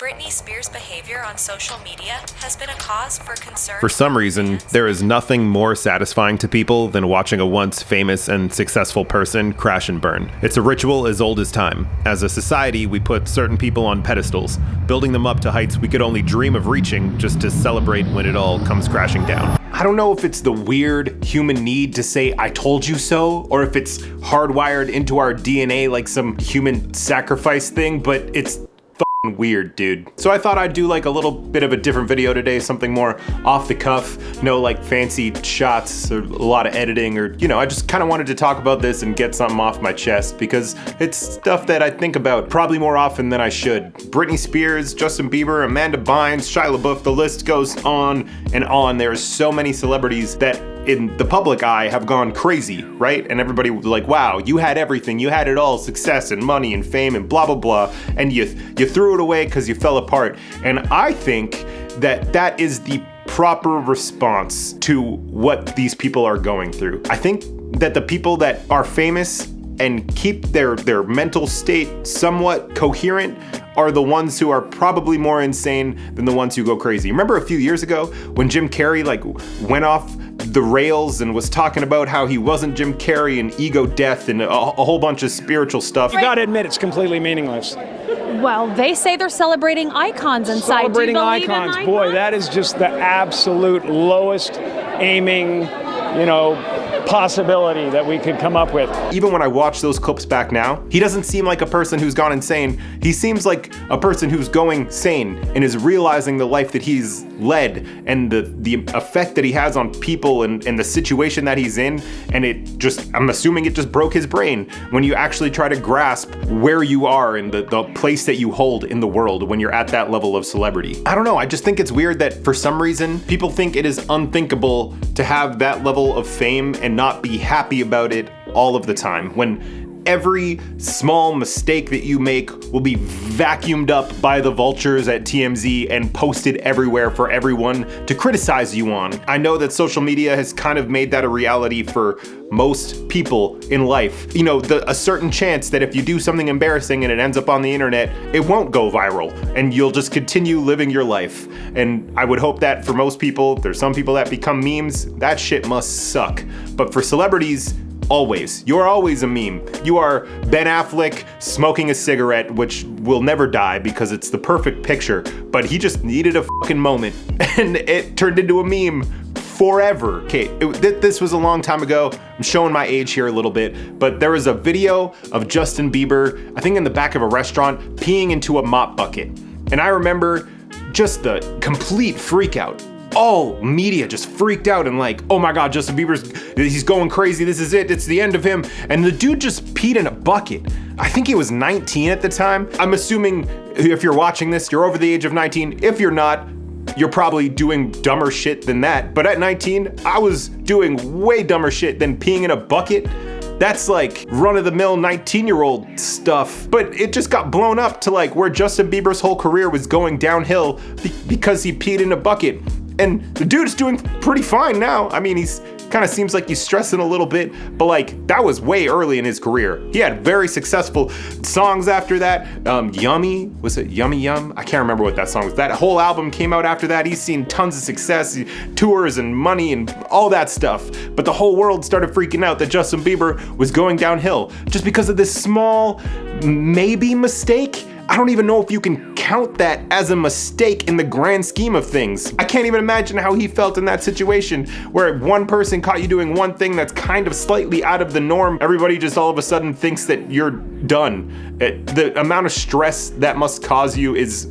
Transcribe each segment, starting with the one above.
Britney Spears' behavior on social media has been a cause for concern. For some reason, there is nothing more satisfying to people than watching a once famous and successful person crash and burn. It's a ritual as old as time. As a society, we put certain people on pedestals, building them up to heights we could only dream of reaching just to celebrate when it all comes crashing down. I don't know if it's the weird human need to say, "I told you so," or if it's hardwired into our DNA like some human sacrifice thing, but it's weird, dude. So I thought I'd do like a little bit of a different video today, something more off the cuff, no like fancy shots or a lot of editing, or I just kind of wanted to talk about this and get something off my chest because it's stuff that I think about probably more often than I should. Britney Spears, Justin Bieber, Amanda Bynes, Shia LaBeouf, the list goes on and on. There's so many celebrities that in the public eye have gone crazy, right? And everybody was like, wow, you had everything, you had it all, success and money and fame and blah, blah, blah. And you threw it away because you fell apart. And I think that that is the proper response to what these people are going through. I think that the people that are famous and keep their mental state somewhat coherent are the ones who are probably more insane than the ones who go crazy. Remember a few years ago when Jim Carrey went off the rails and was talking about how he wasn't Jim Carrey and ego death and a whole bunch of spiritual stuff? You gotta admit, it's completely meaningless. Well, they say they're celebrating icons inside. Celebrating icons. Boy, that is just the absolute lowest aiming, possibility that we could come up with. Even when I watch those clips back now, he doesn't seem like a person who's gone insane. He seems like a person who's going sane and is realizing the life that he's led and the effect that he has on people and the situation that he's in. And I'm assuming it just broke his brain when you actually try to grasp where you are and the place that you hold in the world when you're at that level of celebrity. I don't know, I just think it's weird that for some reason, people think it is unthinkable to have that level of fame and not be happy about it all of the time, when every small mistake that you make will be vacuumed up by the vultures at TMZ and posted everywhere for everyone to criticize you on. I know that social media has kind of made that a reality for most people in life. A certain chance that if you do something embarrassing and it ends up on the internet, it won't go viral and you'll just continue living your life. And I would hope that for most people, there's some people that become memes, that shit must suck. But for celebrities, always. You are always a meme. You are Ben Affleck smoking a cigarette, which will never die because it's the perfect picture, but he just needed a fucking moment and it turned into a meme forever. Okay, this was a long time ago. I'm showing my age here a little bit, but there was a video of Justin Bieber, I think in the back of a restaurant, peeing into a mop bucket. And I remember just the complete freak out. All media just freaked out and like, oh my God, Justin he's going crazy. This is it. It's the end of him. And the dude just peed in a bucket. I think he was 19 at the time. I'm assuming if you're watching this, you're over the age of 19. If you're not, you're probably doing dumber shit than that. But at 19, I was doing way dumber shit than peeing in a bucket. That's like run-of-the-mill 19-year-old stuff. But it just got blown up to like where Justin Bieber's whole career was going downhill because he peed in a bucket. And the dude's doing pretty fine now. I mean, he's kind of seems like he's stressing a little bit, but like that was way early in his career. He had very successful songs after that. Yummy, was it Yummy Yum? I can't remember what that song was. That whole album came out after that. He's seen tons of success, tours and money and all that stuff. But the whole world started freaking out that Justin Bieber was going downhill just because of this small, maybe mistake. I don't even know if you can count that as a mistake in the grand scheme of things. I can't even imagine how he felt in that situation where one person caught you doing one thing that's kind of slightly out of the norm. Everybody just all of a sudden thinks that you're done. The amount of stress that must cause you is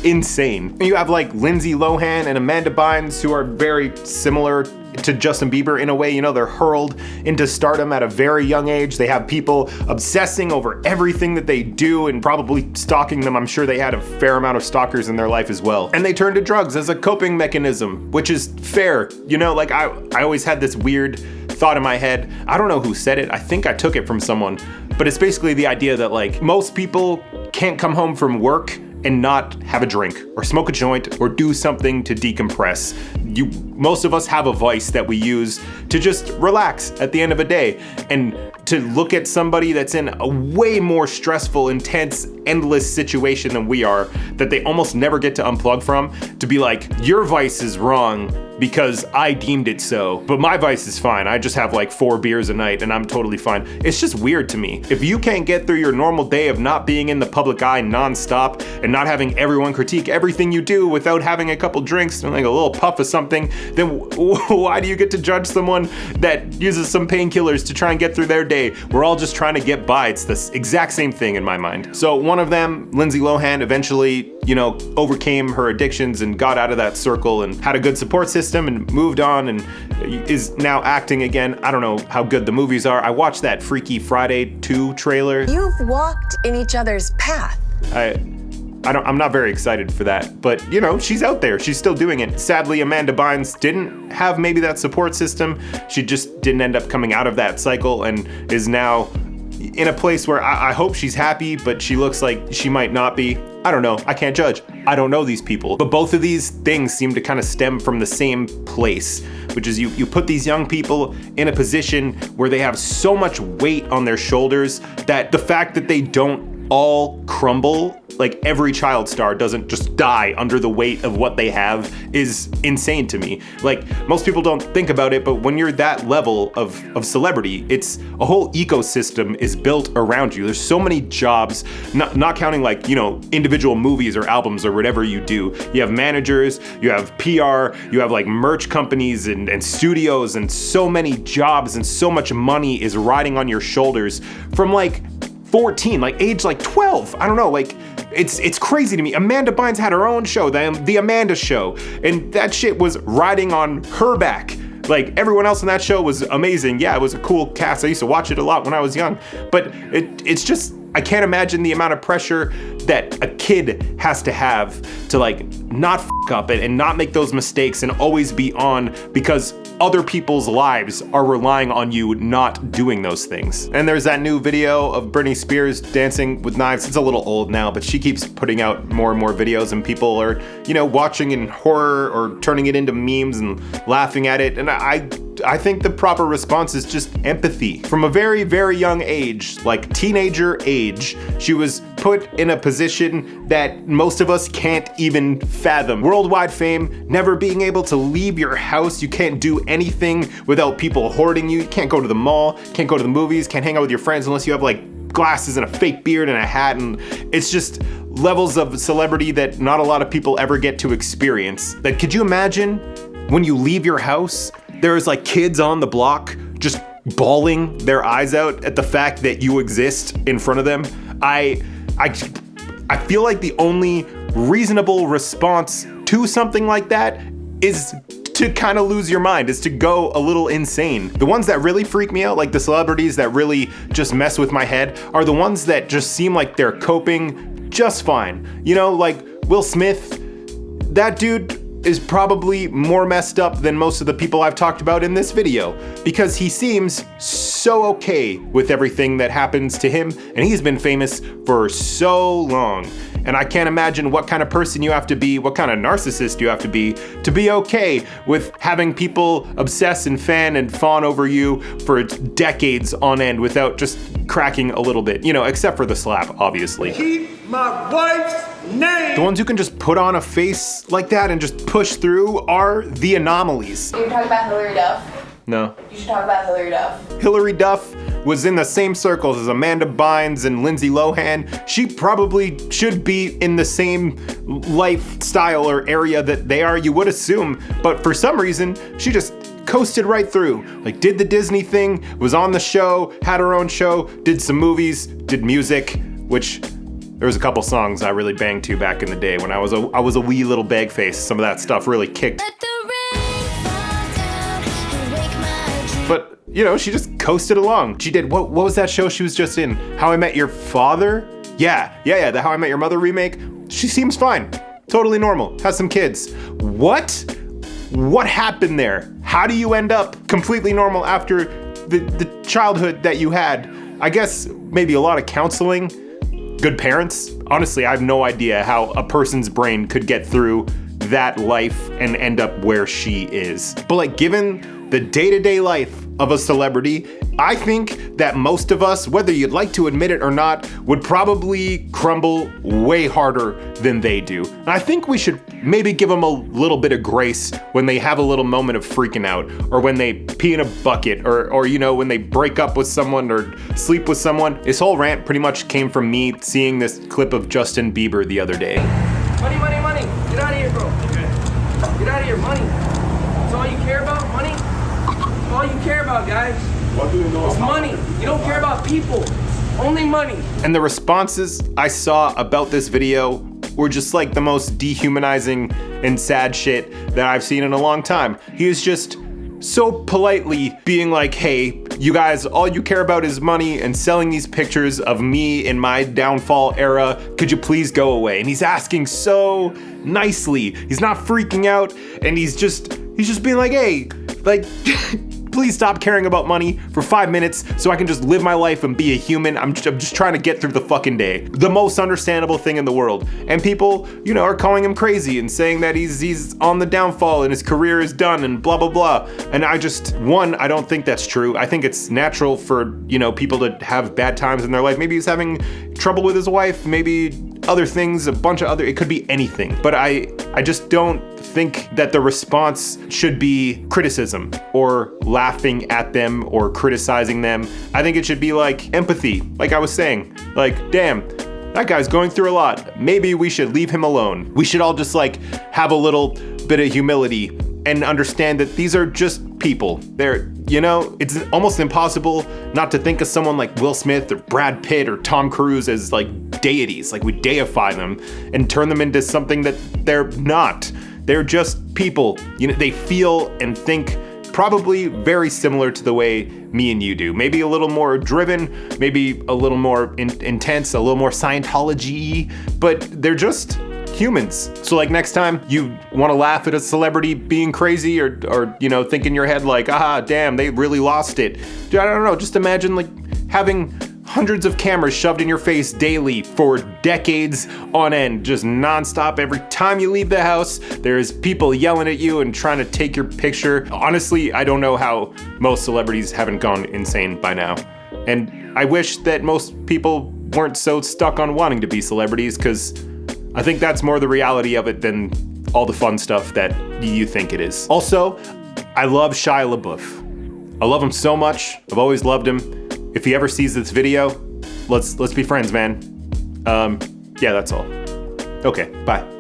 insane. You have like Lindsay Lohan and Amanda Bynes who are very similar to Justin Bieber in a way. They're hurled into stardom at a very young age. They have people obsessing over everything that they do and probably stalking them. I'm sure they had a fair amount of stalkers in their life as well. And they turn to drugs as a coping mechanism, which is fair. I always had this weird thought in my head. I don't know who said it. I think I took it from someone, but it's basically the idea that like most people can't come home from work and not have a drink or smoke a joint or do something to decompress. Most of us have a vice that we use to just relax at the end of a day. And to look at somebody that's in a way more stressful, intense, endless situation than we are, that they almost never get to unplug from, to be like, your vice is wrong because I deemed it so, but my vice is fine. I just have like 4 beers a night and I'm totally fine. It's just weird to me. If you can't get through your normal day of not being in the public eye nonstop and not having everyone critique everything you do without having a couple drinks and like a little puff of something, then why do you get to judge someone that uses some painkillers to try and get through their day? We're all just trying to get by. It's the exact same thing in my mind. So one of them, Lindsay Lohan, eventually, overcame her addictions and got out of that circle and had a good support system and moved on and is now acting again. I don't know how good the movies are. I watched that Freaky Friday 2 trailer. You've walked in each other's path. I'm not very excited for that, but she's out there. She's still doing it. Sadly, Amanda Bynes didn't have maybe that support system. She just didn't end up coming out of that cycle and is now in a place where I hope she's happy, but she looks like she might not be. I don't know. I can't judge. I don't know these people. But both of these things seem to kind of stem from the same place, which is you put these young people in a position where they have so much weight on their shoulders that the fact that they don't all crumble, like every child star doesn't just die under the weight of what they have, is insane to me. Like, most people don't think about it, but when you're that level of celebrity, it's a whole ecosystem is built around you. There's so many jobs, not counting like, individual movies or albums or whatever you do. You have managers, you have PR, you have like merch companies and studios, and so many jobs and so much money is riding on your shoulders from like 14, like age like 12. I don't know, like it's crazy to me. Amanda Bynes had her own show, the Amanda Show, and that shit was riding on her back. Like, everyone else in that show was amazing. Yeah, it was a cool cast. I used to watch it a lot when I was young, but it's just, I can't imagine the amount of pressure that a kid has to have to like not f up it and not make those mistakes and always be on because other people's lives are relying on you not doing those things. And there's that new video of Britney Spears dancing with knives. It's a little old now, but she keeps putting out more and more videos and people are, watching in horror or turning it into memes and laughing at it. And I think the proper response is just empathy. From a very, very young age, like teenager age, she was put in a position that most of us can't even fathom. Worldwide fame, never being able to leave your house. You can't do anything without people hoarding you. You can't go to the mall, can't go to the movies, can't hang out with your friends unless you have like glasses and a fake beard and a hat, and it's just levels of celebrity that not a lot of people ever get to experience. Like, could you imagine when you leave your house, there's like kids on the block just bawling their eyes out at the fact that you exist in front of them? I feel like the only reasonable response to something like that is to kind of lose your mind, is to go a little insane. The ones that really freak me out, like the celebrities that really just mess with my head, are the ones that just seem like they're coping just fine. Like Will Smith, that dude is probably more messed up than most of the people I've talked about in this video, because he seems so okay with everything that happens to him, and he's been famous for so long. And I can't imagine what kind of person you have to be, what kind of narcissist you have to be okay with having people obsess and fan and fawn over you for decades on end without just cracking a little bit, except for the slap, obviously. Keep my wife's name. The ones who can just put on a face like that and just push through are the anomalies. You're talking about Hillary Duff? No. You should talk about Hillary Duff. Hillary Duff was in the same circles as Amanda Bynes and Lindsay Lohan. She probably should be in the same lifestyle or area that they are, you would assume, but for some reason, she just coasted right through. Like, did the Disney thing, was on the show, had her own show, did some movies, did music, which there was a couple songs I really banged to back in the day when I was a wee little bag face. Some of that stuff really kicked. But, she just coasted along. She did, what was that show she was just in? How I Met Your Father? Yeah, the How I Met Your Mother remake. She seems fine. Totally normal. Has some kids. What? What happened there? How do you end up completely normal after the childhood that you had? I guess maybe a lot of counseling, good parents. Honestly, I have no idea how a person's brain could get through that life and end up where she is. But like, given the day-to-day life of a celebrity I think that most of us, whether you'd like to admit it or not, would probably crumble way harder than they do. And I think we should maybe give them a little bit of grace when they have a little moment of freaking out, or when they pee in a bucket, or you know, when they break up with someone or sleep with someone. This whole rant pretty much came from me seeing this clip of Justin Bieber the other day. Money, money, money. Get out of here, bro. Get out of here, money. That's all you care about, money? That's all you care about, guys. It's money. You don't care about people. Only money. And the responses I saw about this video were just like the most dehumanizing and sad shit that I've seen in a long time. He was just so politely being like, hey, you guys, all you care about is money and selling these pictures of me in my downfall era. Could you please go away? And he's asking so nicely. He's not freaking out, and he's just being like, hey, like, please stop caring about money for 5 minutes so I can just live my life and be a human. I'm just trying to get through the fucking day. The most understandable thing in the world. And people, you know, are calling him crazy and saying that he's on the downfall and his career is done and blah, blah, blah. And I don't think that's true. I think it's natural for, you know, people to have bad times in their life. Maybe he's having trouble with his wife, maybe other things, it could be anything. But I just don't think that the response should be criticism or laughing at them or criticizing them. I think it should be like empathy, like I was saying. Like, damn, that guy's going through a lot. Maybe we should leave him alone. We should all just like have a little bit of humility and understand that these are just people. They're, you know, it's almost impossible not to think of someone like Will Smith or Brad Pitt or Tom Cruise as like deities. Like, we deify them and turn them into something that they're not. They're just people. You know, they feel and think probably very similar to the way me and you do. Maybe a little more driven, maybe a little more intense, a little more Scientology-y, but they're just humans. So like next time you want to laugh at a celebrity being crazy or you know, think in your head like, ah, damn, they really lost it. I don't know, just imagine like having hundreds of cameras shoved in your face daily for decades on end, just nonstop. Every time you leave the house, there's people yelling at you and trying to take your picture. Honestly, I don't know how most celebrities haven't gone insane by now. And I wish that most people weren't so stuck on wanting to be celebrities, because I think that's more the reality of it than all the fun stuff that you think it is. Also, I love Shia LaBeouf. I love him so much. I've always loved him. If he ever sees this video, let's be friends, man. Yeah, that's all. Okay, bye.